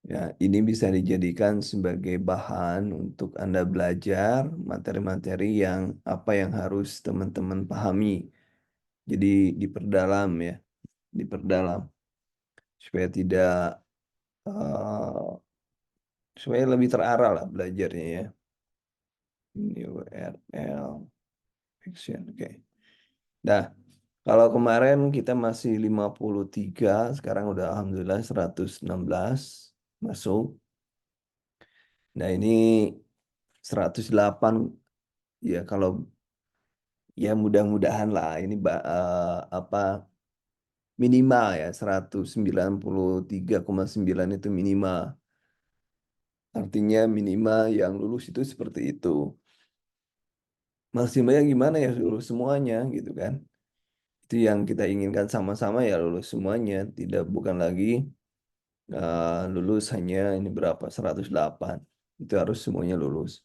Ya, ini bisa dijadikan sebagai bahan untuk Anda belajar materi-materi yang apa yang harus teman-teman pahami. Jadi diperdalam ya, diperdalam supaya tidak supaya lebih terarah lah belajarnya ya. Ini URL action. Oke. Nah, kalau kemarin kita masih 53, sekarang udah alhamdulillah 116 masuk. Nah, ini 108 ya kalau ya mudah-mudahan lah ini apa minimal ya 193,9 itu minimal. Artinya minimal yang lulus itu seperti itu. Maksimalnya gimana ya lulus semuanya gitu kan. Itu yang kita inginkan sama-sama ya lulus semuanya, tidak bukan lagi lulus hanya ini berapa 108. Itu harus semuanya lulus.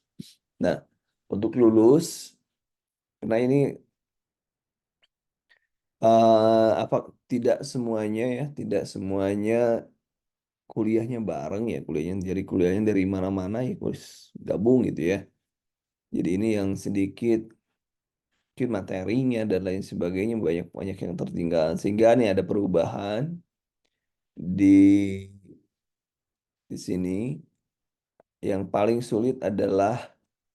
Nah, untuk lulus karena ini apa tidak semuanya ya, tidak semuanya kuliahnya bareng ya, kuliahnya dari mana-mana ya, harus gabung gitu ya. Jadi ini yang sedikit mungkin materinya dan lain sebagainya banyak-banyak yang tertinggal sehingga nih ada perubahan di sini yang paling sulit adalah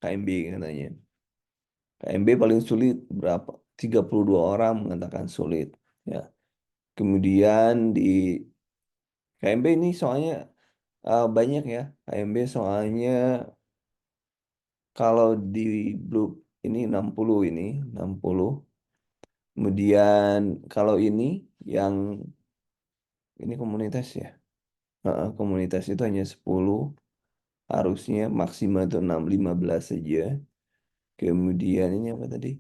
KMB katanya. KMB paling sulit berapa? 32 orang mengatakan sulit. Ya. Kemudian di KMB ini soalnya banyak ya. KMB soalnya kalau di Blue ini 60 ini 60. Kemudian kalau yang ini komunitas ya. Komunitas itu hanya 10, harusnya maksimal itu 6 15 saja. Kemudian ini apa tadi?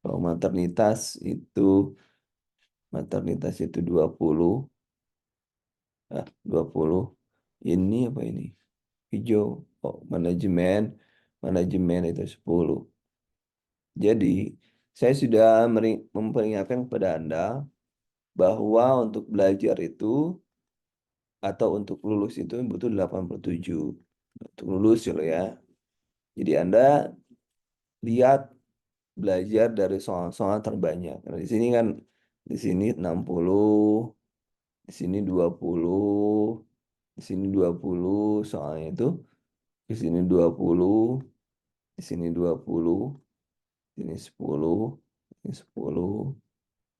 Kalau maternitas itu 20, 20. Ini apa ini? Hijau. Oh, manajemen itu 10. Jadi, saya sudah memperingatkan kepada Anda bahwa untuk belajar itu atau untuk lulus itu butuh 87. Untuk lulus ya. Jadi Anda lihat belajar dari soal-soal terbanyak. Nah, di sini 60, di sini 20, di sini 20 soalnya itu, di sini 20, di sini 20, di sini 10, ini 10,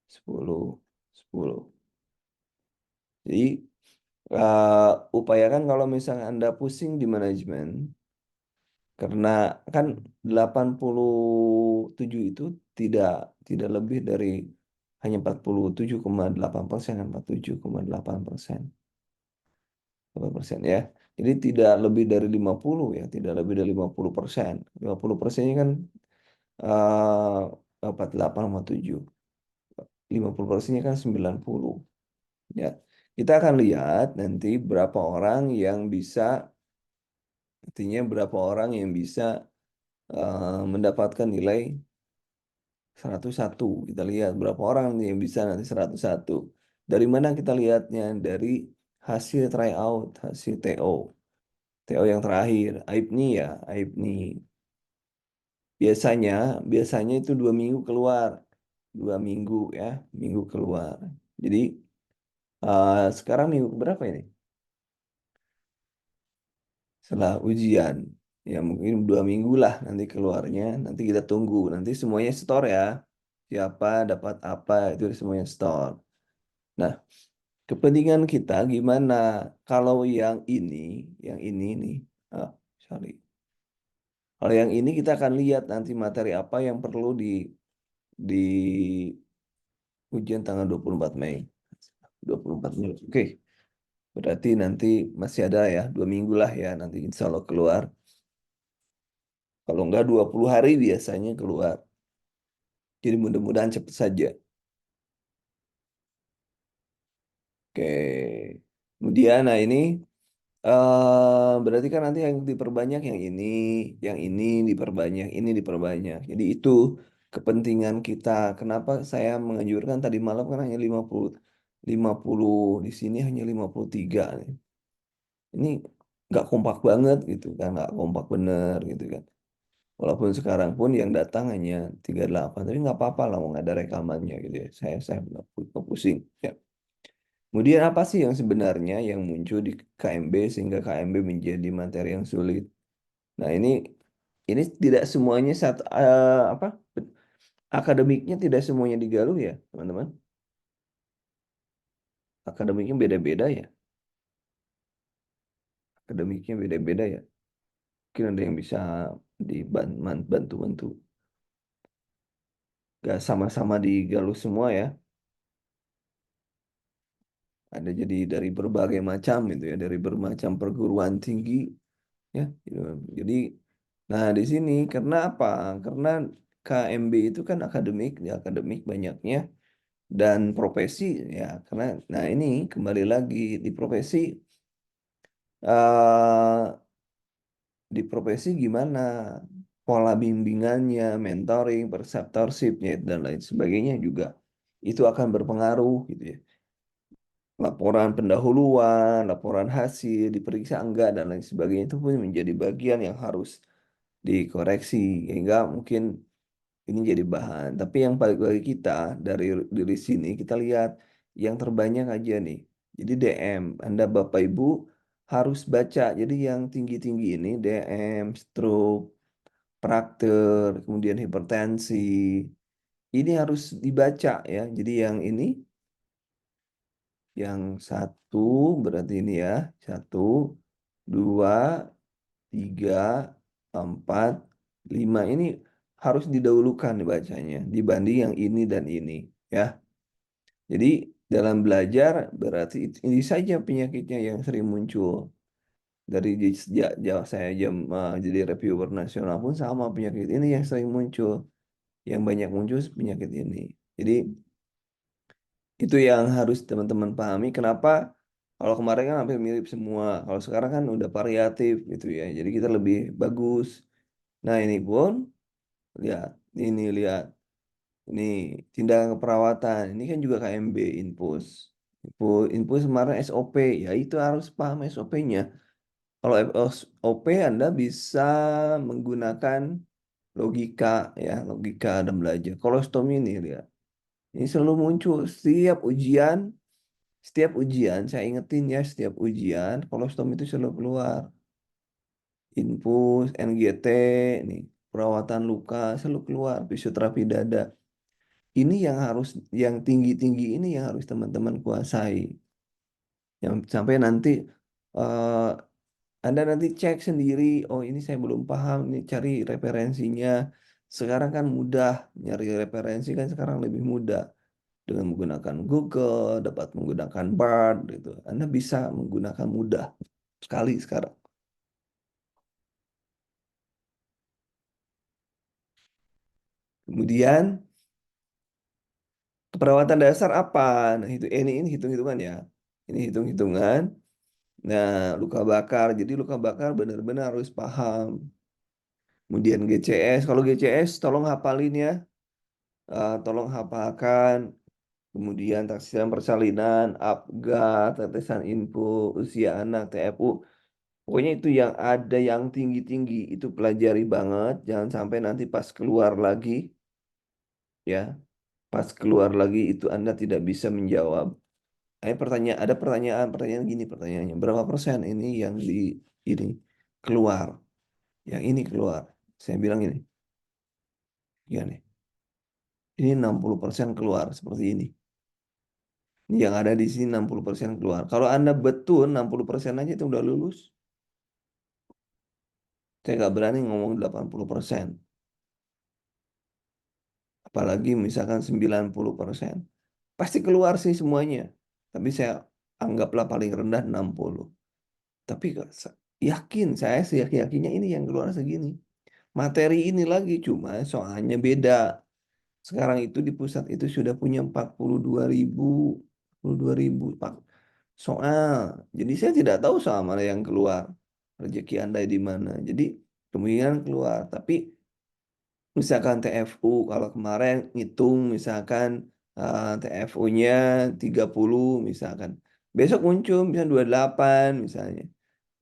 10, 10. Jadi upayakan kalau misalnya Anda pusing di manajemen, karena kan 87 itu tidak tidak lebih dari hanya 47,8%, 47,8%, 8% ya. Jadi tidak lebih dari 50 ya, tidak lebih dari 50%. 50%-nya kan 48,7. 50%-nya kan 90. Ya. Kita akan lihat nanti berapa orang yang bisa mendapatkan nilai 101. Kita lihat berapa orang nih yang bisa nanti 101. Dari mana kita lihatnya? Dari hasil tryout, hasil TO. TO yang terakhir, AIPNI ya, AIPNI. Biasanya, biasanya itu 2 minggu keluar. 2 minggu ya, minggu keluar. Jadi sekarang minggu berapa ini? Setelah ujian. Ya mungkin 2 minggu lah nanti keluarnya. Nanti kita tunggu. Nanti semuanya store ya. Siapa dapat apa itu semuanya store. Nah, kepentingan kita gimana kalau yang ini nih, ah, sorry. Kalau yang ini kita akan lihat nanti materi apa yang perlu di ujian tanggal 24 Mei. 24 Mei. Oke, berarti nanti masih ada ya 2 minggu lah ya nanti insya Allah keluar. Kalau enggak 20 hari biasanya keluar. Jadi mudah-mudahan cepat saja. Oke. Kemudian nah ini berarti kan nanti yang diperbanyak yang ini diperbanyak, ini diperbanyak. Jadi itu kepentingan kita. Kenapa saya menganjurkan tadi malam kan hanya 50, 50 di sini hanya 53 nih. ini nggak kompak banget gitu kan, nggak kompak bener gitu kan. Walaupun sekarang pun yang datang hanya 38, tapi nggak apa-apa lah, mau nggak ada rekamannya gitu ya. Saya nggak pusing. Ya. Kemudian apa sih yang sebenarnya yang muncul di KMB sehingga KMB menjadi materi yang sulit? Nah ini tidak semuanya apa akademiknya tidak semuanya digaluh ya teman-teman. Akademiknya beda-beda ya. Akademiknya beda-beda ya. Mungkin ada yang bisa dibantu-bantu. Gak sama-sama digaluh semua ya. Ada jadi dari berbagai macam gitu ya, dari bermacam perguruan tinggi ya. Gitu. Jadi, nah di sini karena apa? Karena KMB itu kan akademik, ya akademik banyaknya dan profesi ya. Karena, nah ini kembali lagi di profesi, eh di profesi gimana pola bimbingannya, mentoring, preceptorshipnya dan lain sebagainya juga itu akan berpengaruh gitu ya. Laporan pendahuluan, laporan hasil, diperiksa enggak, dan lain sebagainya itu pun menjadi bagian yang harus dikoreksi. Hingga mungkin ini jadi bahan. Tapi yang paling bagi kita dari sini, kita lihat yang terbanyak aja nih. Jadi DM, Anda Bapak Ibu harus baca. Jadi yang tinggi-tinggi ini, DM, stroke, prakter, kemudian hipertensi, ini harus dibaca ya. Jadi yang satu berarti ini ya, satu, dua, tiga, empat, lima ini harus didahulukan dibacanya dibanding yang ini dan ini ya. Jadi dalam belajar berarti ini saja penyakitnya yang sering muncul. Dari sejak saya jadi reviewer nasional pun sama, penyakit ini yang sering muncul. Yang banyak muncul penyakit ini. Jadi itu yang harus teman-teman pahami. Kenapa kalau kemarin kan hampir mirip semua. Kalau sekarang kan udah variatif gitu ya. Jadi kita lebih bagus. Nah ini pun lihat, lihat. Ini tindakan keperawatan. Ini kan juga KMB, Infus. Infus kemarin SOP. Ya itu harus paham SOP-nya. Kalau SOP Anda bisa menggunakan logika ya, logika dan belajar. Kolostomi ini lihat. Ini selalu muncul setiap ujian, saya ingetin ya, setiap ujian, kolostom itu selalu keluar. Infus, NGT, nih, perawatan luka selalu keluar, fisioterapi dada. Ini yang tinggi-tinggi ini yang harus teman-teman kuasai. Yang sampai nanti eh, Anda nanti cek sendiri, oh ini saya belum paham, ini cari referensinya. Sekarang kan mudah, nyari referensi kan sekarang lebih mudah. Dengan menggunakan Google, dapat menggunakan Bard gitu. Anda bisa menggunakan mudah sekali sekarang. Kemudian keperawatan dasar apa? Nah, ini hitung-hitungan ya. Ini hitung-hitungan. Nah, luka bakar. Jadi luka bakar benar-benar harus paham. Kemudian GCS. Kalau GCS tolong hafalin ya. Tolong hafalkan. Kemudian taksiran persalinan, APGA, tetesan info, usia anak, TFU. Pokoknya itu yang ada yang tinggi-tinggi itu pelajari banget. Jangan sampai nanti pas keluar lagi ya, pas keluar lagi itu Anda tidak bisa menjawab. Ada pertanyaan gini pertanyaannya. Berapa persen ini yang ini keluar? Yang ini keluar. Saya bilang ini. Ya nih. Ini 60% keluar seperti ini. Ini yang ada di sini 60% keluar. Kalau Anda betul 60% aja itu udah lulus. Saya nggak berani ngomong 80%. Apalagi misalkan 90%. Pasti keluar sih semuanya. Tapi saya anggaplah paling rendah 60. Tapi yakin, saya sih yakinnya ini yang keluar segini. Materi ini lagi, cuma soalnya beda. Sekarang itu di pusat itu sudah punya 42.000 soal. Jadi saya tidak tahu soal mana yang keluar. Rezeki Anda di mana. Jadi kemungkinan keluar. Tapi misalkan TFU, kalau kemarin ngitung misalkan TFU-nya 30 misalkan. Besok muncul misalnya 28 misalnya.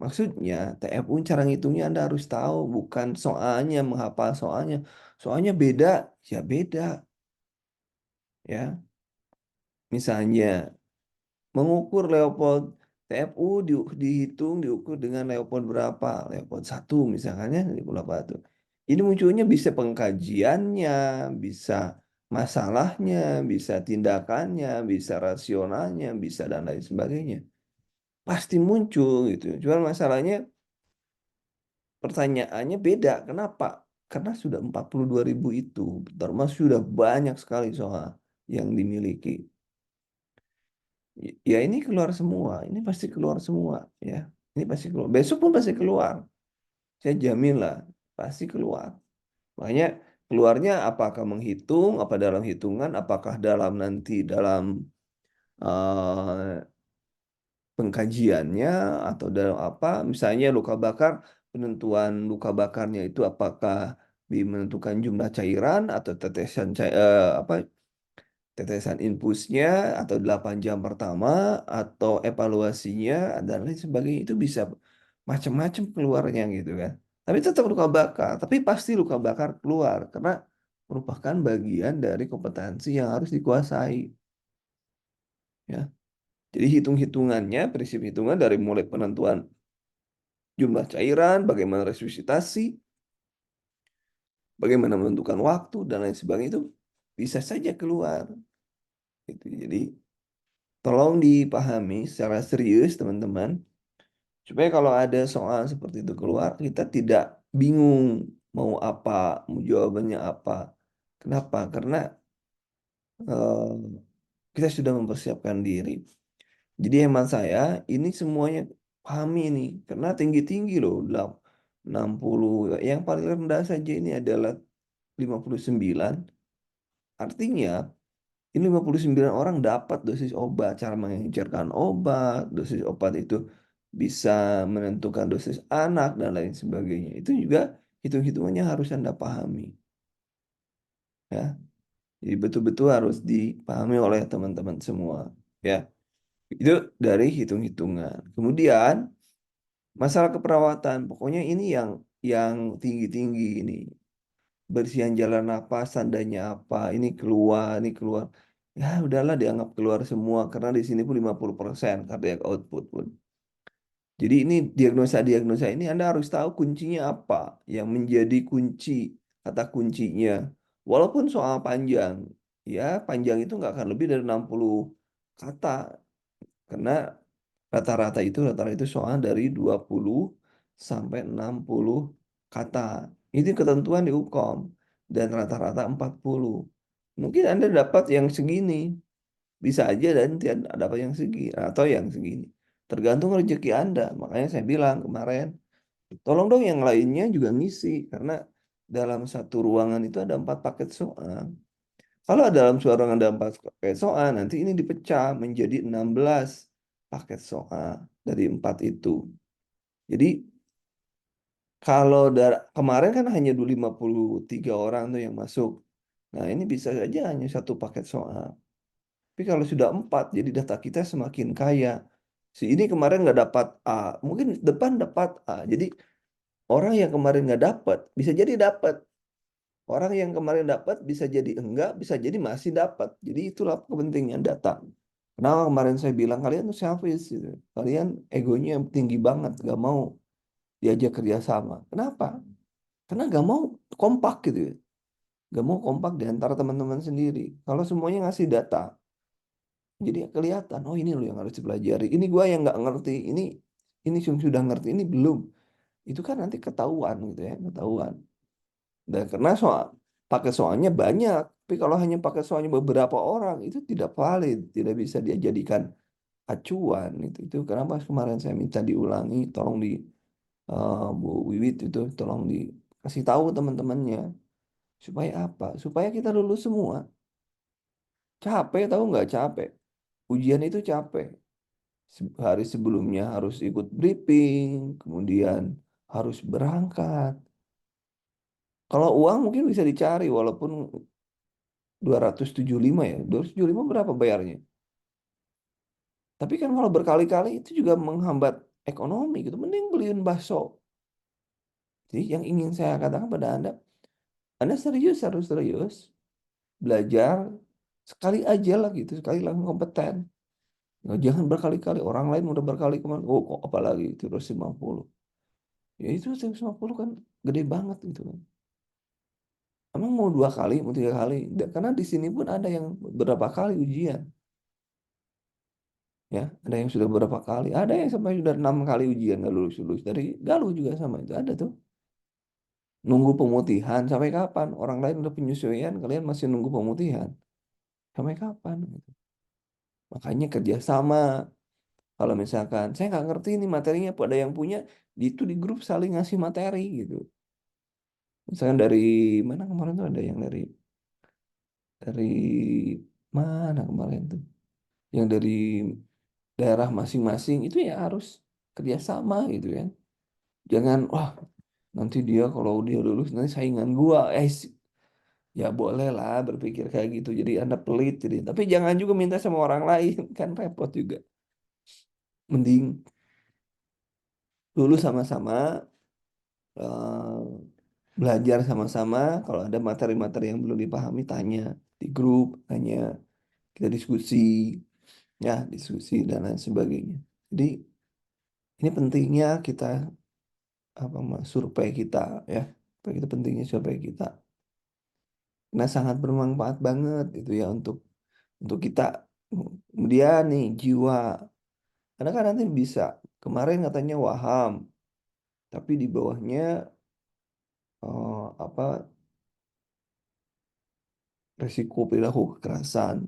Maksudnya TFU cara ngitungnya Anda harus tahu, bukan soalnya menghafal soalnya. Soalnya beda, ya beda ya. Misalnya mengukur Leopold TFU dihitung diukur dengan Leopold berapa? Leopold 1 misalkan ya, Leopold berapa tuh. Ini munculnya bisa pengkajiannya, bisa masalahnya, bisa tindakannya, bisa rasionalnya, bisa dan lain sebagainya. Pasti muncul gitu. Cuman masalahnya pertanyaannya beda. Kenapa? Karena sudah 42.000 itu, termasuk sudah banyak sekali soal yang dimiliki. Ya ini keluar semua, ini pasti keluar semua ya. Ini pasti keluar. Besok pun pasti keluar. Saya jamin lah, pasti keluar. Makanya keluarnya apakah menghitung, apa dalam hitungan, apakah dalam nanti dalam eh, pengkajiannya atau dalam apa, misalnya luka bakar, penentuan luka bakarnya itu apakah menentukan jumlah cairan atau apa tetesan infusnya atau 8 jam pertama atau evaluasinya dan lain sebagainya itu bisa macam-macam keluarnya gitu kan. Tapi tetap luka bakar, tapi pasti luka bakar keluar karena merupakan bagian dari kompetensi yang harus dikuasai ya. Jadi hitung-hitungannya, prinsip hitungan dari mulai penentuan jumlah cairan, bagaimana resusitasi, bagaimana menentukan waktu dan lain sebagainya itu bisa saja keluar. Gitu. Jadi tolong dipahami secara serius teman-teman, supaya kalau ada soal seperti itu keluar, kita tidak bingung mau apa, mau jawabannya apa. Kenapa? Karena eh, kita sudah mempersiapkan diri. Jadi hemat saya, ini semuanya pahami nih, karena tinggi-tinggi loh, 60, yang paling rendah saja ini adalah 59. Artinya, ini 59 orang dapat dosis obat, cara mengencerkan obat, dosis obat itu bisa menentukan dosis anak dan lain sebagainya. Itu juga hitung-hitungannya harus Anda pahami. Ya, jadi betul-betul harus dipahami oleh teman-teman semua. Ya, itu dari hitung-hitungan. Kemudian masalah keperawatan, pokoknya ini yang tinggi-tinggi ini. Bersihan jalan napas, tandanya apa, ini keluar. Ya udahlah dianggap keluar semua karena di sini pun 50% cardiac output pun. Jadi ini diagnosa-diagnosa ini Anda harus tahu kuncinya apa yang menjadi kunci, kata kuncinya. Walaupun soal panjang, ya panjang itu nggak akan lebih dari 60 kata karena rata-rata itu soal dari 20 sampai 60 kata. Itu ketentuan di UKOM dan rata-rata 40. Mungkin Anda dapat yang segini, bisa aja dan tidak dapat yang segini atau yang segini. Tergantung rezeki Anda. Makanya saya bilang kemarin, tolong dong yang lainnya juga ngisi karena dalam satu ruangan itu ada 4 paket soal. Kalau dalam ruangan ada 4 paket soal, nanti ini dipecah menjadi 16 paket soal dari 4 itu. Jadi kalau kemarin kan hanya 53 orang tuh yang masuk. Nah ini bisa saja hanya 1 paket soal. Tapi kalau sudah 4, jadi data kita semakin kaya. Si ini kemarin nggak dapat A, mungkin depan dapat A. Jadi orang yang kemarin nggak dapat, bisa jadi dapat. Orang yang kemarin dapat bisa jadi enggak, bisa jadi masih dapat. Jadi itulah kepentingan data. Kenapa kemarin saya bilang kalian tuh selfish gitu. Kalian egonya tinggi banget, nggak mau diajak kerjasama. Kenapa? Karena nggak mau kompak gitu ya. Nggak mau kompak di antara teman-teman sendiri. Kalau semuanya ngasih data, jadi kelihatan, oh ini loh yang harus dipelajari. Ini gua yang nggak ngerti. Ini sudah ngerti, ini belum. Itu kan nanti ketahuan gitu ya, ketahuan. Dan karena pakai soalnya banyak, tapi kalau hanya pakai soalnya beberapa orang itu tidak valid, tidak bisa dia jadikan acuan. Itu kenapa kemarin saya minta diulangi, tolong Bu Wiwit itu tolong dikasih tahu teman-temannya supaya apa? Supaya kita lulus semua. Capek tahu nggak capek? Ujian itu capek. Hari sebelumnya harus ikut briefing, kemudian harus berangkat. Kalau uang mungkin bisa dicari walaupun 275 ya. 275 berapa bayarnya? Tapi kan kalau berkali-kali itu juga menghambat ekonomi gitu, mending beliin bakso. Jadi yang ingin saya katakan pada Anda serius harus serius belajar sekali aja lah gitu, sekali langsung kompeten. Nah, jangan berkali-kali, orang lain udah berkali kemarin, oh kok apalagi itu 250. Ya itu 150 kan gede banget gitu kan. Emang mau 2 kali, mau 3 kali? Karena di sini pun ada yang berapa kali ujian, ya. Ada yang sudah berapa kali, ada yang sampai sudah 6 kali ujian nggak lulus-lulus. Dari Galuh juga sama itu ada tuh. Nunggu pemutihan sampai kapan? Orang lain udah penyesuaian, kalian masih nunggu pemutihan. Sampai kapan? Gitu. Makanya kerjasama. Kalau misalkan saya nggak ngerti ini materinya, pada yang punya, itu di grup saling ngasih materi gitu. Misalkan dari mana kemarin tuh ada yang dari mana kemarin tuh? Yang dari daerah masing-masing itu ya harus kerjasama gitu kan. Jangan wah nanti dia kalau dia lulus nanti saingan gua. Ya boleh lah berpikir kayak gitu. Jadi Anda pelit jadi. Tapi jangan juga minta sama orang lain kan repot juga. Mending lulus sama-sama, eh, belajar sama-sama. Kalau ada materi-materi yang belum dipahami tanya di grup, tanya kita diskusi, ya diskusi dan lain sebagainya. Jadi ini pentingnya kita apa survei kita, ya. Itu pentingnya survei kita. Nah, sangat bermanfaat banget itu ya untuk kita. Kemudian nih jiwa. Karena kan nanti bisa kemarin katanya waham, tapi di bawahnya apa resiko perilaku kekerasan.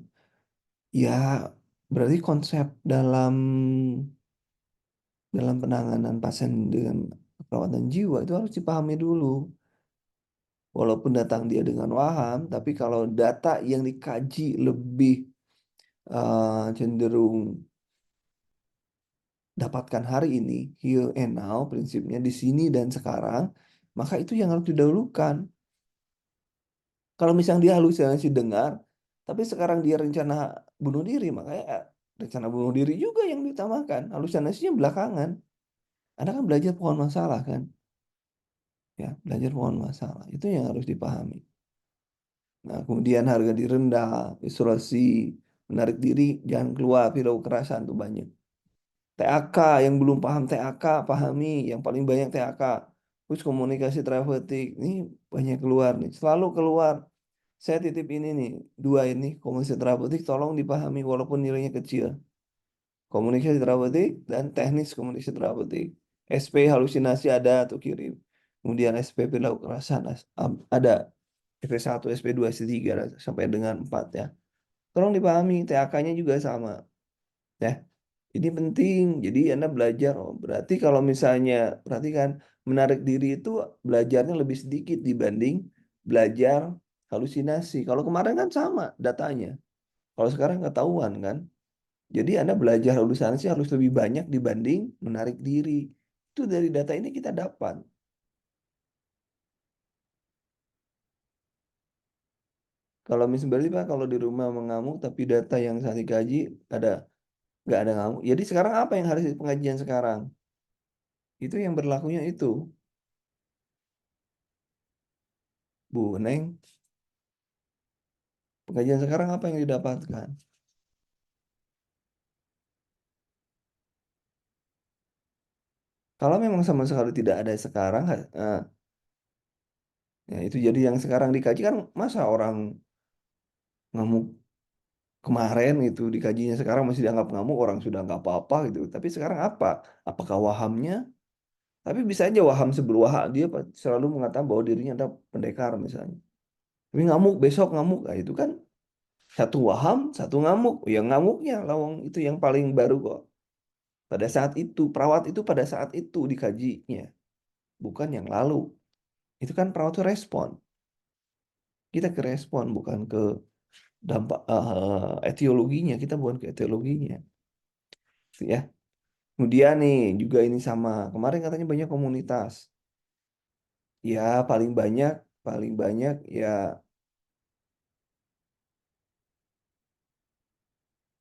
Ya, berarti konsep dalam penanganan pasien dengan perawatan jiwa itu harus dipahami dulu. Walaupun datang dia dengan waham, tapi kalau data yang dikaji lebih cenderung dapatkan hari ini, here and now, prinsipnya di sini dan sekarang, maka itu yang harus didahulukan. Kalau misalnya dia halusinasi dengar, tapi sekarang dia rencana bunuh diri, makanya rencana bunuh diri juga yang diutamakan, halusinasinya belakangan. Anda kan belajar pohon masalah kan, ya belajar pohon masalah, itu yang harus dipahami. Nah, kemudian harga direndah, isolasi, menarik diri, jangan keluar, perilaku kekerasan tuh banyak. TAK yang belum paham TAK, pahami yang paling banyak TAK. Terus komunikasi terapeutik, ini banyak keluar nih, selalu keluar. Saya titip ini nih, dua ini komunikasi terapeutik tolong dipahami walaupun nilainya kecil. Komunikasi terapeutik dan teknis komunikasi terapeutik. SP halusinasi ada tuh kirim. Kemudian SP perilaku kekerasan ada. SP1, SP2, SP3 sampai dengan 4 ya. Tolong dipahami, TAK-nya juga sama. Ya, ini penting. Jadi Anda belajar. Oh, berarti kalau misalnya, perhatikan, menarik diri itu belajarnya lebih sedikit dibanding belajar halusinasi. Kalau kemarin kan sama datanya. Kalau sekarang ketahuan kan. Jadi Anda belajar halusinasi harus lebih banyak dibanding menarik diri. Itu dari data ini kita dapat. Kalau misalnya berarti Pak, kalau di rumah mengamuk tapi data yang saat dikaji ada nggak ada ngamuk. Jadi sekarang apa yang harus di pengajian sekarang? Itu yang berlakunya itu, Bu Neng. Pengajian sekarang apa yang didapatkan? Kalau memang sama sekali tidak ada sekarang, ya itu jadi yang sekarang dikaji kan masa orang ngamuk kemarin itu dikajinya sekarang masih dianggap ngamuk orang sudah nggak apa-apa gitu. Tapi sekarang apa? Apakah wahamnya? Tapi bisa aja waham sebelum waham dia selalu mengatakan bahwa dirinya ada pendekar misalnya. Tapi ngamuk besok ngamuk, nah, itu kan satu waham, satu ngamuk. Yang ngamuknya lawang itu yang paling baru kok. Pada saat itu, perawat itu pada saat itu dikajinya, bukan yang lalu. Itu kan perawat itu respon. Kita ke respon, bukan ke dampak etiologinya. Kita bukan ke etiologinya. Gitu ya. Kemudian nih, juga ini sama. Kemarin katanya banyak komunitas. Ya, paling banyak ya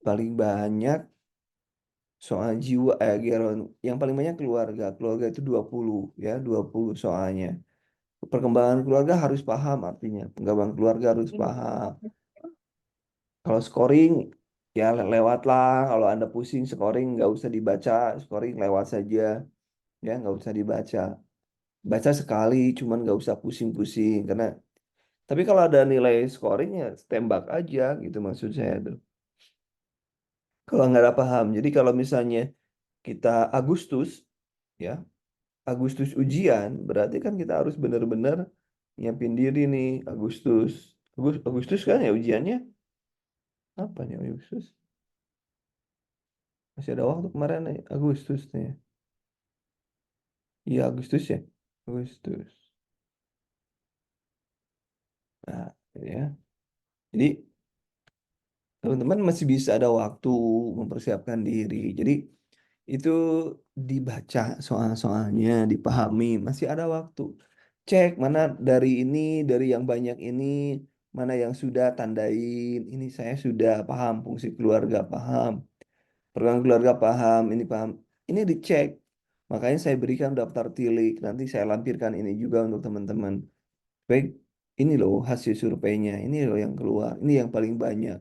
paling banyak soal jiwa, yang paling banyak keluarga. Keluarga itu 20 ya, 20 soalnya. Perkembangan keluarga harus paham artinya. Perkembangan keluarga harus paham. Kalau scoring ya lewat lah. Kalau Anda pusing scoring nggak usah dibaca, scoring lewat saja ya, nggak usah dibaca. Baca sekali, cuman nggak usah pusing-pusing karena. Tapi kalau ada nilai scoring ya tembak aja gitu maksud saya tuh. Kalau nggak ada paham. Jadi kalau misalnya kita Agustus ya, Agustus ujian, berarti kan kita harus benar-benar nyiapin diri nih Agustus. Agustus kan ya ujiannya apa nih Agustus? Masih ada waktu kemarin nih Agustus nih. Iya Agustus ya. Agustus. Nah, ya. Jadi teman-teman masih bisa ada waktu mempersiapkan diri. Jadi itu dibaca soal-soalnya, dipahami, masih ada waktu. Cek mana dari ini, dari yang banyak ini, mana yang sudah tandain. Ini saya sudah paham, fungsi keluarga paham, peran keluarga paham, ini paham. Ini dicek. Makanya saya berikan daftar tilik. Nanti saya lampirkan ini juga untuk teman-teman. Baik, ini loh hasil surveinya. Ini loh yang keluar. Ini yang paling banyak.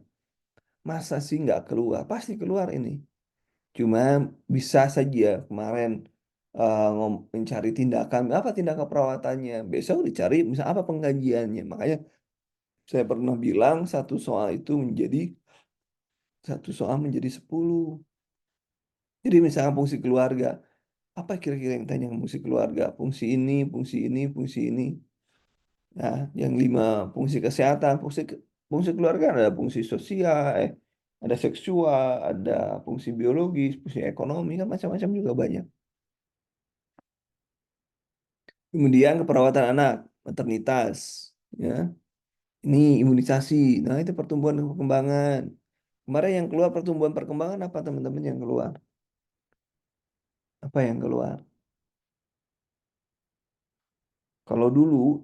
Masa sih nggak keluar? Pasti keluar ini. Cuma bisa saja kemarin mencari tindakan, apa tindakan perawatannya. Besok dicari misal apa pengkajiannya. Makanya saya pernah bilang satu soal menjadi 10. Jadi misalnya fungsi keluarga, apa kira-kira yang tanya fungsi keluarga? Fungsi ini, fungsi ini, fungsi ini. Nah, yang 5 fungsi kesehatan, fungsi keluarga ada fungsi sosial, ada seksual, ada fungsi biologis, fungsi ekonomi kan macam-macam juga banyak. Kemudian keperawatan anak, maternitas, ya. Ini imunisasi. Nah, itu pertumbuhan dan perkembangan. Kemarin yang keluar pertumbuhan perkembangan apa teman-teman yang keluar? Apa yang keluar? Kalau dulu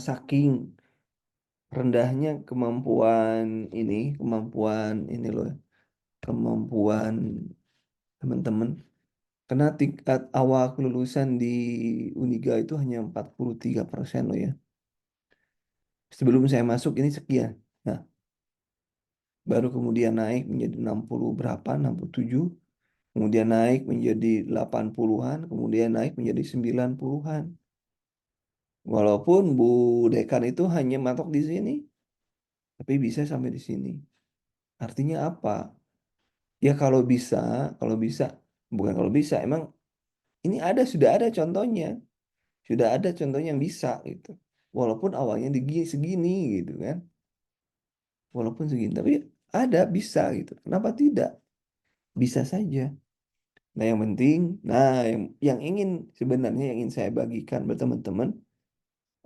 saking rendahnya kemampuan ini loh, kemampuan teman-teman. Karena tingkat awal kelulusan di Uniga itu hanya 43% loh ya. Sebelum saya masuk ini sekian. Nah, baru kemudian naik menjadi 60 berapa, 67, kemudian naik menjadi 80-an, kemudian naik menjadi 90-an. Walaupun Bu Dekan itu hanya matok di sini, tapi bisa sampai di sini. Artinya apa? Ya kalau bisa, bukan kalau bisa, emang ini sudah ada contohnya, sudah ada contohnya yang bisa gitu. Walaupun awalnya segini gitu kan, walaupun segini, tapi ada bisa gitu. Kenapa tidak? Bisa saja. Nah, yang penting, yang ingin sebenarnya yang ingin saya bagikan buat teman-teman,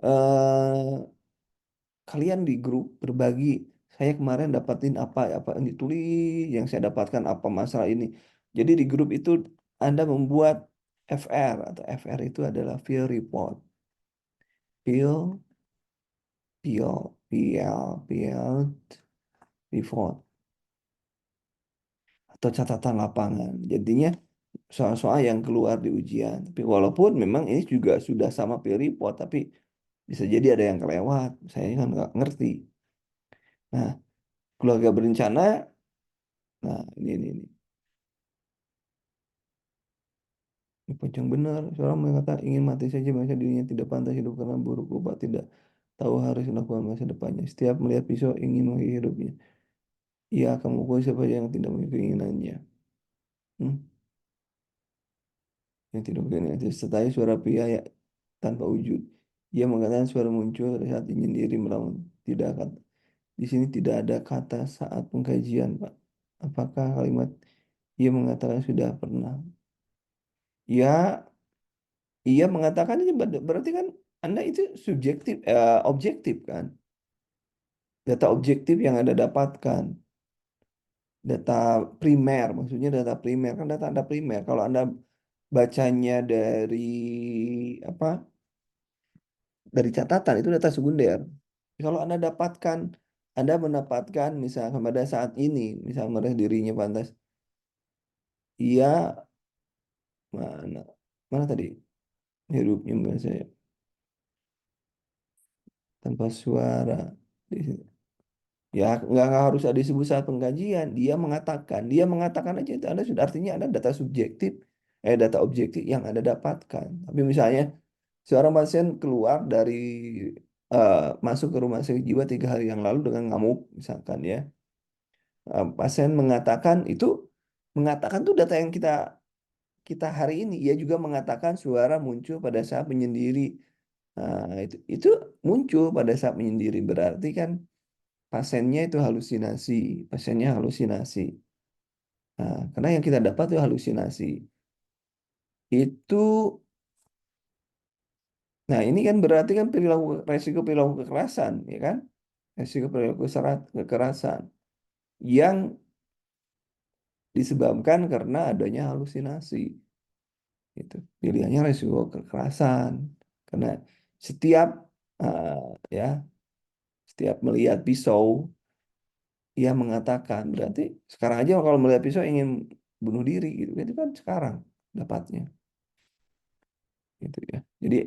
eh kalian di grup berbagi. Saya kemarin dapatin apa yang ditulis, yang saya dapatkan apa masalah ini. Jadi di grup itu Anda membuat FR atau FR itu adalah field report, field, field report atau catatan lapangan. Jadinya soal-soal yang keluar di ujian. Tapi walaupun memang ini juga sudah sama peer report, tapi bisa jadi ada yang kelewat. Saya kan nggak ngerti. Nah, keluarga berencana. Nah, ini. Ini panjang benar. Seorang mengatakan ingin mati saja, merasa dirinya tidak pantas hidup karena buruk rupa, tidak tahu harus melakukan masa depannya. Setiap melihat pisau ingin mengakhiri hidupnya. Ia akan memukul siapa yang tidak memiliki keinginannya. Hmm? Yang tidak berkenan. Sertai suara pria ya, tanpa wujud. Ia mengatakan suara muncul saat ingin diri melawan. Tidak kata. Di sini tidak ada kata saat pengkajian, Pak. Apakah kalimat ia mengatakan sudah pernah? Ya, ia mengatakan ini berarti kan Anda itu objektif kan? Data objektif yang Anda dapatkan. Data primer, maksudnya data primer kan data primer. Kalau Anda bacanya apa? Dari catatan itu data sekunder. Kalau Anda mendapatkan misalkan pada saat ini, misal merasa dirinya pantas, Ia mana mana tadi hidupnya bahasa saya tanpa suara. Di situ. Ya nggak harus ada disebut saat pengkajian. Dia mengatakan aja itu Anda sudah artinya ada data subjektif, data objektif yang Anda dapatkan. Tapi misalnya seorang pasien keluar dari masuk ke rumah sakit jiwa 3 hari yang lalu dengan ngamuk, misalkan ya. Pasien mengatakan tuh data yang kita kita hari ini. Ia juga mengatakan suara muncul pada saat menyendiri. Nah, itu muncul pada saat menyendiri berarti kan pasiennya itu halusinasi, pasiennya halusinasi. Nah, karena yang kita dapat itu halusinasi. Itu, nah ini kan berarti kan resiko perilaku kekerasan, ya kan? Resiko perilaku kekerasan yang disebabkan karena adanya halusinasi. Itu pilihannya resiko kekerasan karena setiap eh, ya setiap melihat pisau ia mengatakan berarti sekarang aja kalau melihat pisau ingin bunuh diri gitu itu kan sekarang dapatnya gitu ya. Jadi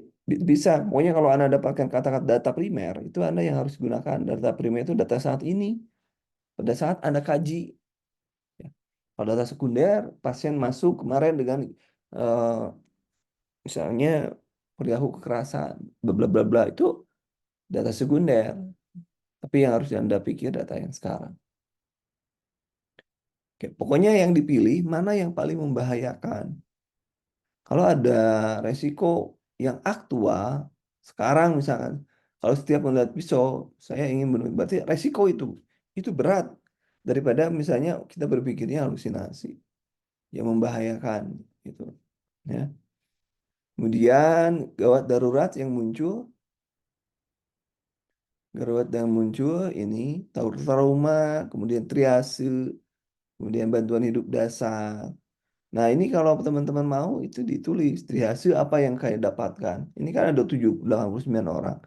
bisa pokoknya kalau Anda dapatkan kata-kata data primer itu Anda yang harus gunakan. Data primer itu data saat ini pada saat Anda kaji ya. Kalau data sekunder pasien masuk kemarin dengan eh, misalnya perilaku kekerasan bla bla bla bla itu data sekunder. Tapi yang harus Anda pikir data yang sekarang. Oke, pokoknya yang dipilih mana yang paling membahayakan. Kalau ada resiko yang aktual, sekarang misalkan, kalau setiap melihat pisau, saya ingin bunuh, berarti resiko itu berat daripada misalnya kita berpikirnya halusinasi yang membahayakan gitu. Ya. Kemudian gawat darurat yang muncul, gawat yang muncul ini trauma, kemudian triase, kemudian bantuan hidup dasar. Nah, ini kalau teman-teman mau itu ditulis triase apa yang kayak dapatkan. Ini kan ada 89 orang.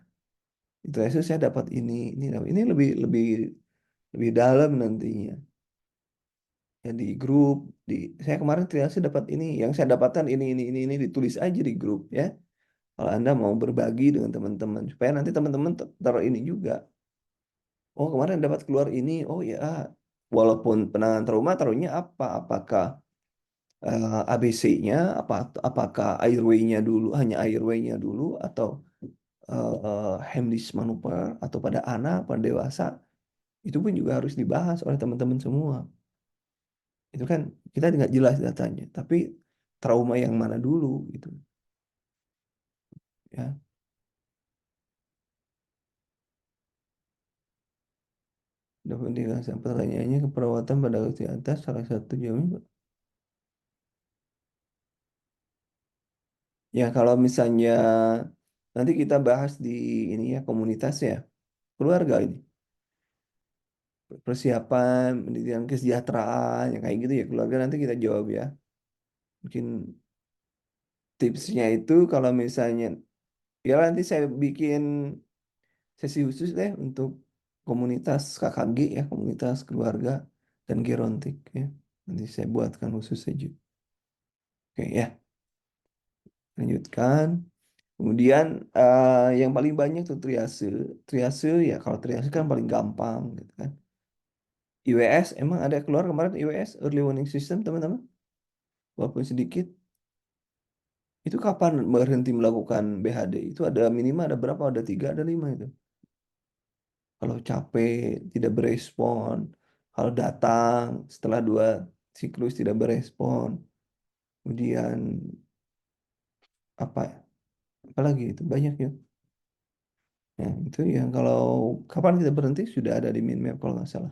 Di triase saya dapat ini lebih lebih lebih dalam nantinya. Ya di grup di saya kemarin triase dapat ini, yang saya dapatkan ini ditulis aja di grup ya. Kalau Anda mau berbagi dengan teman-teman supaya nanti teman-teman taruh ini juga. Oh, kemarin dapat keluar ini. Oh ya, walaupun penanganan trauma taruhnya apa? Apakah ABC-nya apakah airway-nya dulu hanya airway-nya dulu atau Heimlich maneuver atau pada anak pada dewasa itu pun juga harus dibahas oleh teman-teman semua itu kan kita nggak jelas datanya tapi trauma yang mana dulu gitu ya dapat dikasih pertanyaannya keperawatan pada usia atas salah satu jamnya ya kalau misalnya nanti kita bahas di ini ya komunitas ya keluarga ini persiapan pendidikan kesejahteraan yang kayak gitu ya keluarga nanti kita jawab ya mungkin tipsnya itu kalau misalnya ya nanti saya bikin sesi khusus deh untuk komunitas KKG ya komunitas keluarga dan gerontik ya nanti saya buatkan khusus saja oke ya lanjutkan kemudian yang paling banyak tuh triase triase ya kalau triase kan paling gampang gitu kan IWS emang ada keluar kemarin IWS Early Warning System teman-teman walaupun sedikit itu kapan berhenti melakukan BHD? Itu ada minimal ada berapa? Ada 3, ada 5 itu. Kalau capek, tidak berespon. Kalau datang setelah 2 siklus tidak berespon. Kemudian apa? Apalagi itu banyak ya. Ya, itu yang kalau kapan kita berhenti sudah ada di min map kalau nggak salah.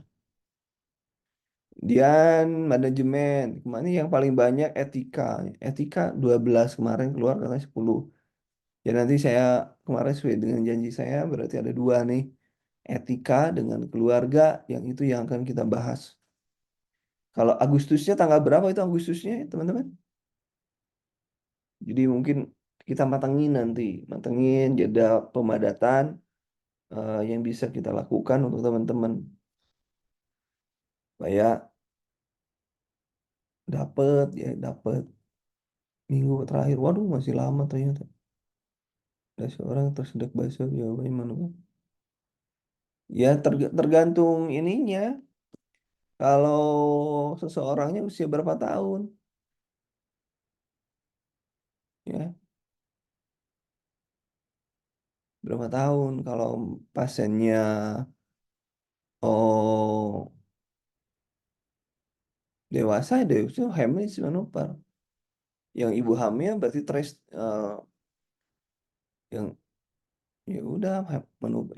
Kemudian manajemen. Kemarin yang paling banyak etika. Etika 12 kemarin keluar katanya 10. Ya nanti saya kemarin sesuai dengan janji saya berarti ada 2 nih. Etika dengan keluarga yang itu yang akan kita bahas. Kalau Agustusnya tanggal berapa itu Agustusnya teman-teman? Jadi mungkin kita matengin nanti. Matengin jeda pemadatan yang bisa kita lakukan untuk teman-teman. Supaya Dapet ya, dapet minggu terakhir. Waduh, masih lama ternyata. Ada seorang tersedak bakso jawabannya mana, Bang? Ya tergantung ininya. Kalau seseorangnya usia berapa tahun, ya berapa tahun. Kalau pasiennya oh dewasa, dewasa hemlis menopar. Yang ibu hamil berarti yang ya udah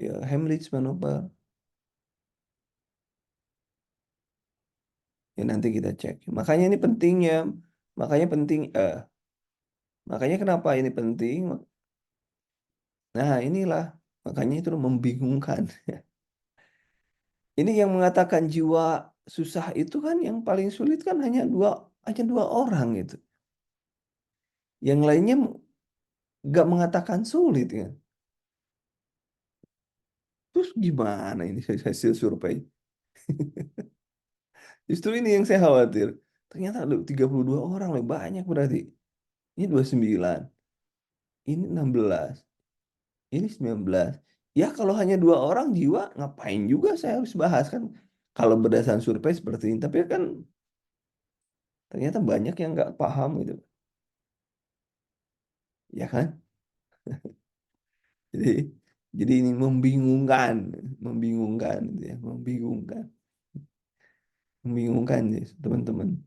ya hemlis menopar. Ya nanti kita cek. Makanya ini pentingnya, makanya penting makanya kenapa ini penting? Nah, inilah makanya itu membingungkan. Ini yang mengatakan jiwa susah itu kan yang paling sulit kan hanya dua orang itu. Yang lainnya nggak mengatakan sulit kan. Terus gimana ini hasil survei? Justru ini yang saya khawatir. Ternyata ada 32 orang loh, banyak berarti. Ini 29, ini 16, ini 19. Ya kalau hanya dua orang jiwa, ngapain juga saya harus bahas kan. Kalau berdasarkan survei seperti ini. Tapi kan ternyata banyak yang nggak paham gitu. Ya kan? Jadi, jadi ini membingungkan, membingungkan, gitu ya, membingungkan, membingungkan ya teman-teman.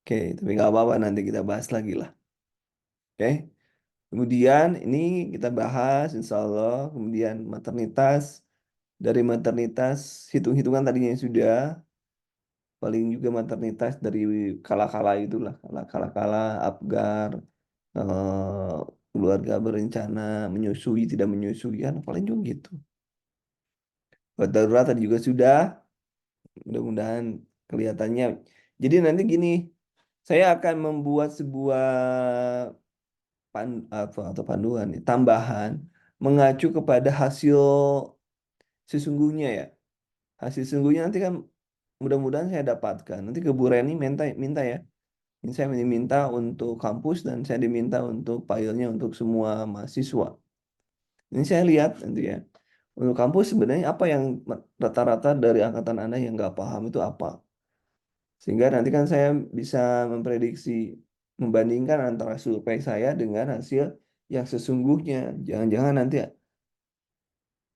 Oke, tapi nggak apa-apa nanti kita bahas lagi lah. Oke, kemudian ini kita bahas, insya Allah, kemudian maternitas, dari maternitas hitung-hitungan tadinya sudah, paling juga maternitas dari kala-kala itulah, kala-kala Apgar, eh, keluarga berencana, menyusui, tidak menyusui kan, paling juga gitu. Buat darurat tadi juga sudah. Mudah-mudahan kelihatannya. Jadi nanti gini, saya akan membuat sebuah atau panduan nih, tambahan mengacu kepada hasil sesungguhnya ya. Hasil sesungguhnya nanti kan mudah-mudahan saya dapatkan. Nanti ke Bu Reni minta minta ya. Ini saya diminta untuk kampus dan saya diminta untuk filenya untuk semua mahasiswa. Ini saya lihat nanti ya. Untuk kampus sebenarnya apa yang rata-rata dari angkatan Anda yang nggak paham itu apa? Sehingga nanti kan saya bisa memprediksi, membandingkan antara survei saya dengan hasil yang sesungguhnya. Jangan-jangan nanti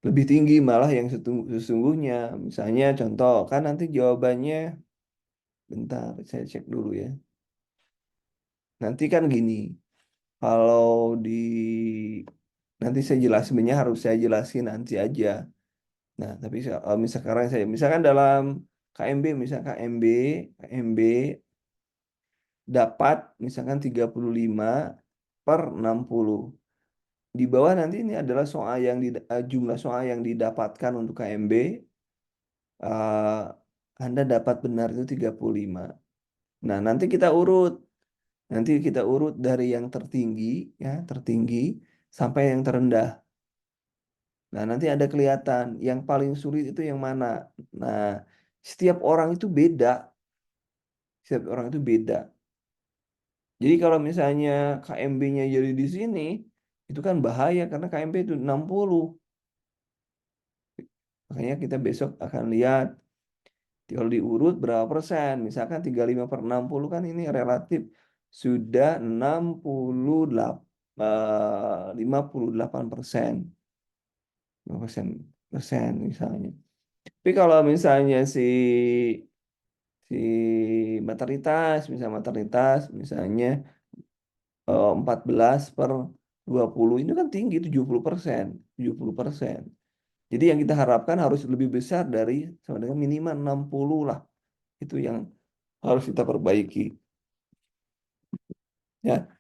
lebih tinggi malah yang sesungguhnya. Misalnya contoh, kan nanti jawabannya, bentar saya cek dulu ya. Nanti kan gini, kalau di, nanti saya jelasin, sebenarnya harus saya jelasin nanti aja. Nah, tapi misal sekarang saya, misalkan dalam KMB, misal KMB dapat misalkan 35 per 60. Di bawah nanti ini adalah jumlah soal yang didapatkan untuk KMB. eh, Anda dapat benar itu 35. Nah, nanti kita urut dari yang tertinggi ya, tertinggi sampai yang terendah. Nah, nanti ada kelihatan yang paling sulit itu yang mana. Nah, setiap orang itu beda, setiap orang itu beda. Jadi kalau misalnya KMB-nya jadi di sini, itu kan bahaya karena KMB itu 60. Makanya kita besok akan lihat kalau diurut berapa persen. Misalkan 35 per 60 kan ini relatif sudah 58 persen misalnya. Tapi kalau misalnya si maternitas misalnya 14 per 20 ini kan tinggi 70%, 70%. Jadi yang kita harapkan harus lebih besar dari sama dengan minimal 60 lah. Itu yang harus kita perbaiki. Ya,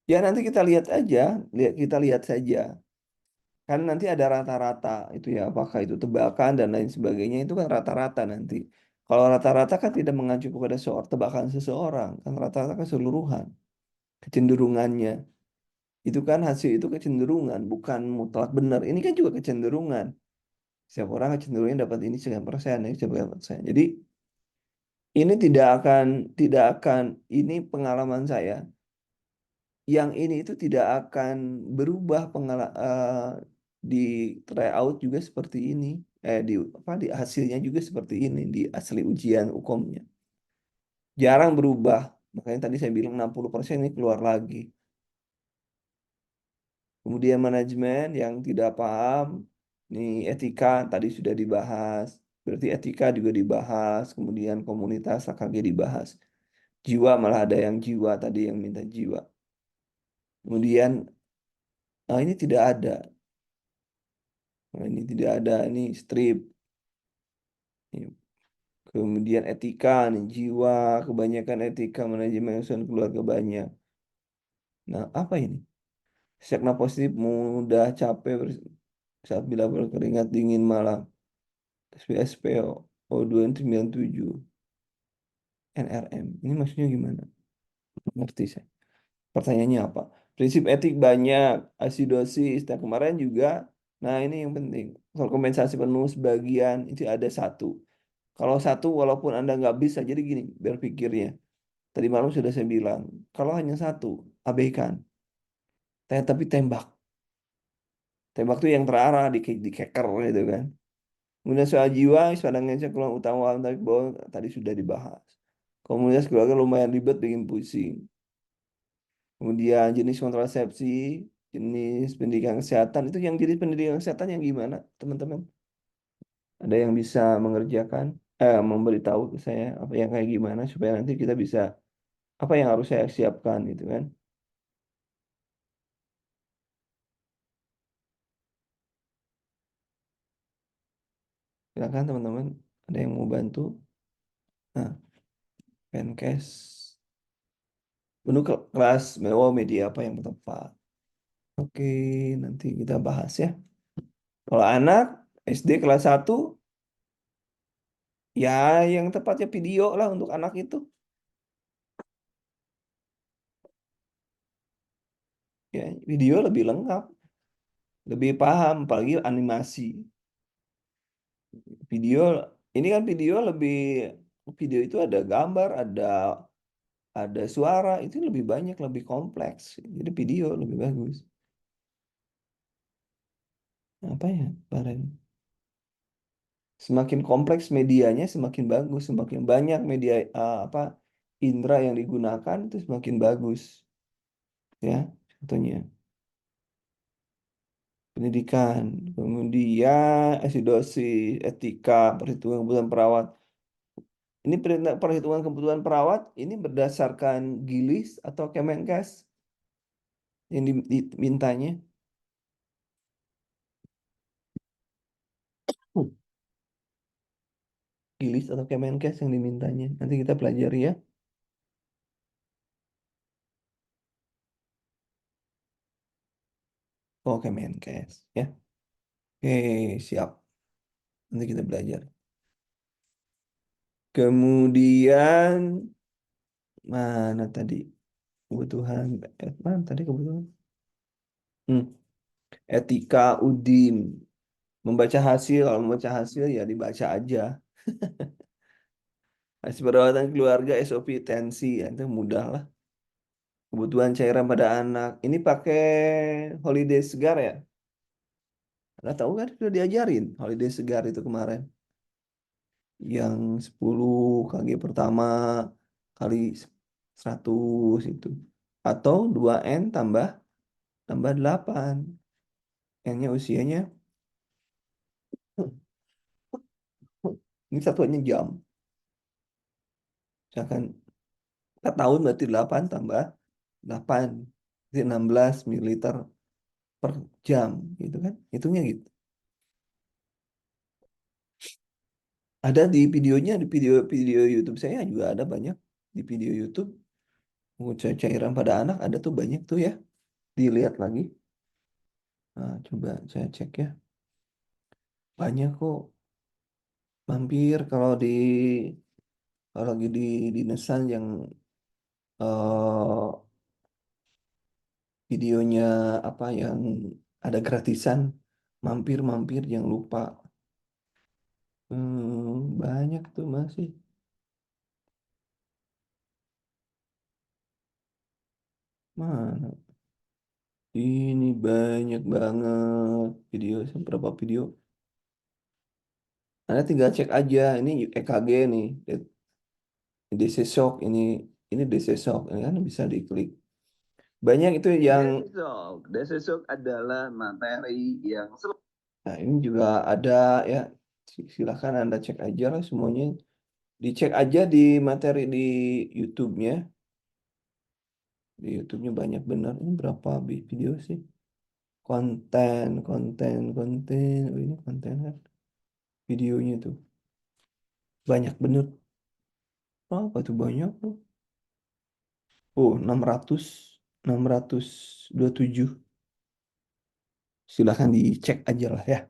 ya nanti kita lihat aja, kita lihat saja. Kan nanti ada rata-rata itu ya, apakah itu tebakan dan lain sebagainya itu kan rata-rata nanti. Kalau rata-rata kan tidak mengacu kepada tebakan seseorang, kan rata-rata keseluruhan, kecenderungannya. Itu kan hasil itu kecenderungan, bukan mutlak benar. Ini kan juga kecenderungan. Setiap orang cenderungnya dapat ini sekian persen, ini sekian persen. Jadi ini tidak akan ini pengalaman saya. Yang ini itu tidak akan berubah di tryout juga seperti ini. Di apa di hasilnya juga seperti ini di asli ujian UKOM-nya. Jarang berubah. Makanya tadi saya bilang 60% ini keluar lagi. Kemudian manajemen yang tidak paham, ini etika tadi sudah dibahas. Berarti etika juga dibahas, kemudian komunitas AKG dibahas. Jiwa malah ada yang jiwa tadi yang minta jiwa. Kemudian ini tidak ada. Nah, ini tidak ada, ini strip. Ini. Kemudian etika nih, jiwa, kebanyakan etika, manajemen urusan keluarga banyak. Nah, apa ini? Sekna positif mudah capek saat bila berkeringat dingin malam. SPO O297 NRM. Ini maksudnya gimana? Ngerti saya. Pertanyaannya apa? Prinsip etik banyak, asidosis. Nah, kemarin juga, nah ini yang penting. Soal kompensasi penuh sebagian, itu ada satu. Kalau satu, walaupun Anda nggak bisa, jadi gini berpikirnya. Tadi malam sudah saya bilang, kalau hanya satu, abaikan. Tapi tembak. Tembak itu yang terarah di keker gitu kan. Kemudian soal jiwa, padangnya keluar utama tapi bawah tadi sudah dibahas. Komunitas keluarga lumayan ribet, bikin pusing. Kemudian jenis kontrasepsi, jenis pendidikan kesehatan, itu yang jenis pendidikan kesehatan yang gimana, teman-teman? Ada yang bisa mengerjakan, memberitahu ke saya apa yang kayak gimana supaya nanti kita bisa apa yang harus saya siapkan gitu kan? Silakan teman-teman, ada yang mau bantu? Nah, Penkes, untuk kelas media apa yang tepat? Oke, nanti kita bahas ya. Kalau anak SD kelas 1, ya yang tepatnya video lah untuk anak itu. Ya, video lebih lengkap, lebih paham, apalagi animasi. Video, ini kan video itu ada gambar, ada suara, itu lebih banyak, lebih kompleks. Jadi video lebih bagus. Apa ya, Baren? Semakin kompleks medianya, semakin bagus, semakin banyak media apa indera yang digunakan itu semakin bagus. Ya, contohnya pendidikan, kemudian asidosis, etika, perhitungan kebutuhan perawat. Ini perhitungan kebutuhan perawat ini berdasarkan Gilis atau Kemenkes yang dimintanya. Gilis atau Kemenkes yang dimintanya. Nanti kita pelajari ya. Oh, Kemenkes ya. Oke, siap. Nanti kita belajar. Kemudian mana tadi kebutuhan mana tadi kebutuhan? Hmm, etika Udim. Membaca hasil, kalau membaca hasil ya dibaca aja. Hasil perawatan keluarga, SOP, tensi, ya, itu mudah lah. Kebutuhan cairan pada anak. Ini pakai holiday segar ya? Nggak tahu kan sudah diajarin holiday segar itu kemarin. Yang 10 kali pertama kali 100 itu. Atau 2N tambah tambah 8. N-nya usianya ini satuannya jam. Misalkan 4 tahun berarti 8 tambah 8. Jadi 16 mililiter per jam gitu kan. Hitungnya gitu. Ada di videonya, di video YouTube saya juga ada banyak. Di video YouTube, cairan pada anak ada tuh banyak tuh ya. Dilihat lagi. Nah, coba saya cek ya. Banyak kok. Mampir kalau lagi di dinesan yang eh, videonya apa yang ada gratisan. Mampir-mampir jangan lupa. Banyak tuh masih. Mana? Ini banyak banget video. Berapa video? Anda tinggal cek aja. Ini EKG nih. DC shock ini DC shock. Ini kan bisa diklik. Banyak itu yang. DC shock adalah materi yang. Nah, ini juga ada ya. Silakan Anda cek aja lah semuanya. Dicek aja di materi di YouTube-nya. Di YouTube-nya banyak benar. Ini berapa video sih? Konten, konten, konten. Oh, ini konten kan. Videonya tuh. Banyak bener. Apa tuh banyak tuh? Oh, 627. Silahkan dicek aja lah ya.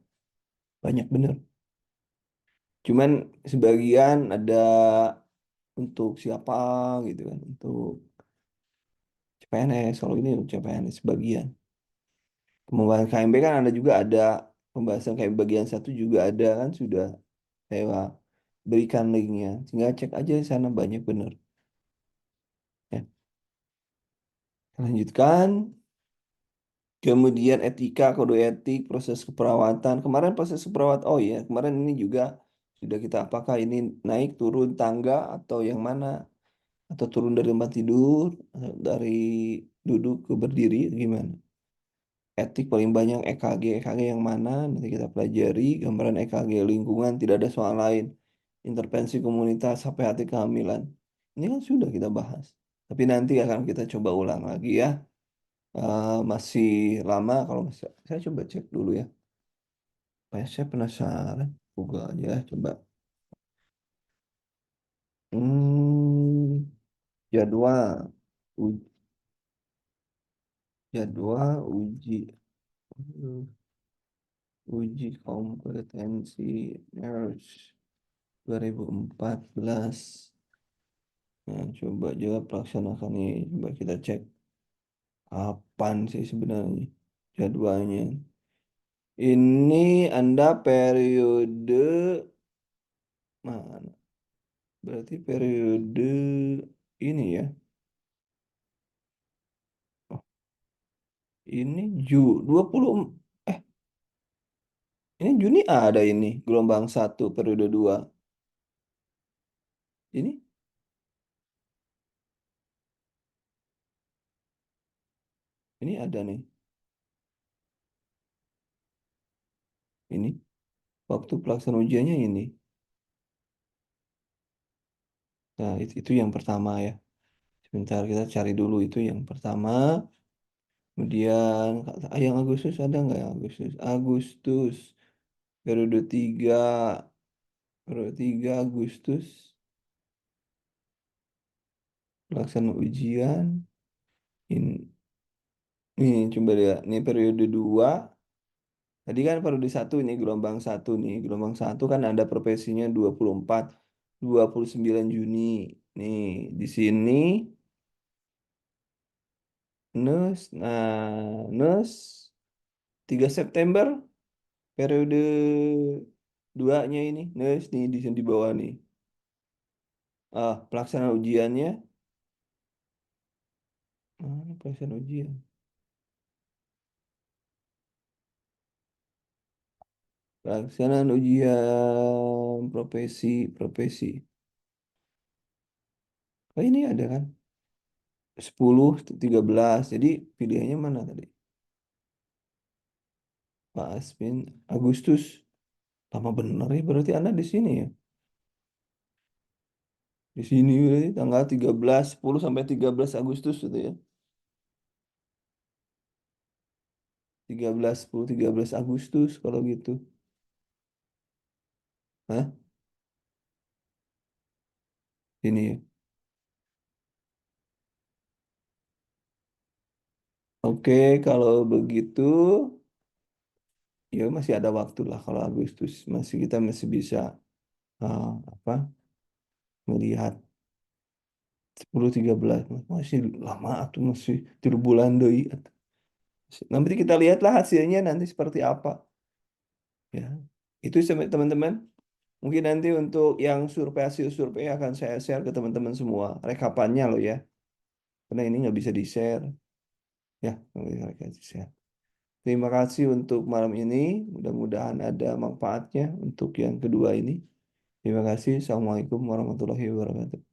Banyak bener. Cuman sebagian ada untuk siapa gitu kan. Untuk CPNS. Kalau ini untuk CPNS sebagian. Pembahasan KMB kan ada juga ada. Pembahasan KMB bagian satu juga ada kan. Sudah saya berikan linknya. Tinggal cek aja di sana banyak bener. Ya. Lanjutkan. Kemudian etika, kode etik, proses keperawatan. Kemarin proses keperawatan, oh ya, kemarin ini juga sudah kita apakah ini naik turun tangga atau yang mana? Atau turun dari tempat tidur, atau dari duduk ke berdiri, gimana? Etik paling banyak EKG yang mana? Nanti kita pelajari. Gambaran EKG lingkungan, tidak ada soal lain. Intervensi komunitas, HPHT kehamilan. Ini kan sudah kita bahas. Tapi nanti akan kita coba ulang lagi ya. Masih lama kalau masih, saya coba cek dulu ya. Saya penasaran. Google aja coba. Hmm, jadwal U- jadwal uji kompetensi NERS 2014. Nah, coba juga pelaksanakan ini. Coba kita cek kapan sih sebenarnya jadwalnya. Ini Anda periode mana? Berarti periode ini ya. Oh, ini 20 eh ini Juni ada ini gelombang satu periode 2. Ini ada nih. Ini waktu pelaksanaan ujiannya ini. Nah, itu yang pertama ya. Sebentar kita cari dulu itu yang pertama. Kemudian yang Agustus ada nggak ya Agustus? Agustus periode 3 periode 3 Agustus pelaksanaan ujian. Ini coba lihat. Ini periode 2. Tadi kan periode satu ini gelombang satu nih. Gelombang satu kan ada profesinya 29 Juni. Nih, di sini NES 3 September periode duanya ini. NES nih di sini di bawah nih. Pelaksanaan ujiannya. Mana pelaksanaan ujian? Pelaksanaan ujian profesi. Oh, ini ada kan? 10 13. Jadi pilihannya mana tadi? Pak Asmin Agustus. Lama bener ya berarti Anda di sini ya. Di sini berarti tanggal 13 10 sampai 13 Agustus itu ya. 13 10 13 Agustus kalau gitu. Hah? Ini ya. Oke, kalau begitu ya masih ada waktu lah kalau Agustus. Kita masih bisa apa? Melihat 10 13 masih lama atau masih 3 bulan doi. Nanti kita lihatlah hasilnya nanti seperti apa. Ya. Itu sampai teman-teman. Mungkin nanti untuk yang survei, hasil survei akan saya share ke teman-teman semua. Rekapannya loh ya. Karena ini nggak bisa di-share. Ya, nggak bisa di-share. Terima kasih untuk malam ini. Mudah-mudahan ada manfaatnya untuk yang kedua ini. Terima kasih. Assalamualaikum warahmatullahi wabarakatuh.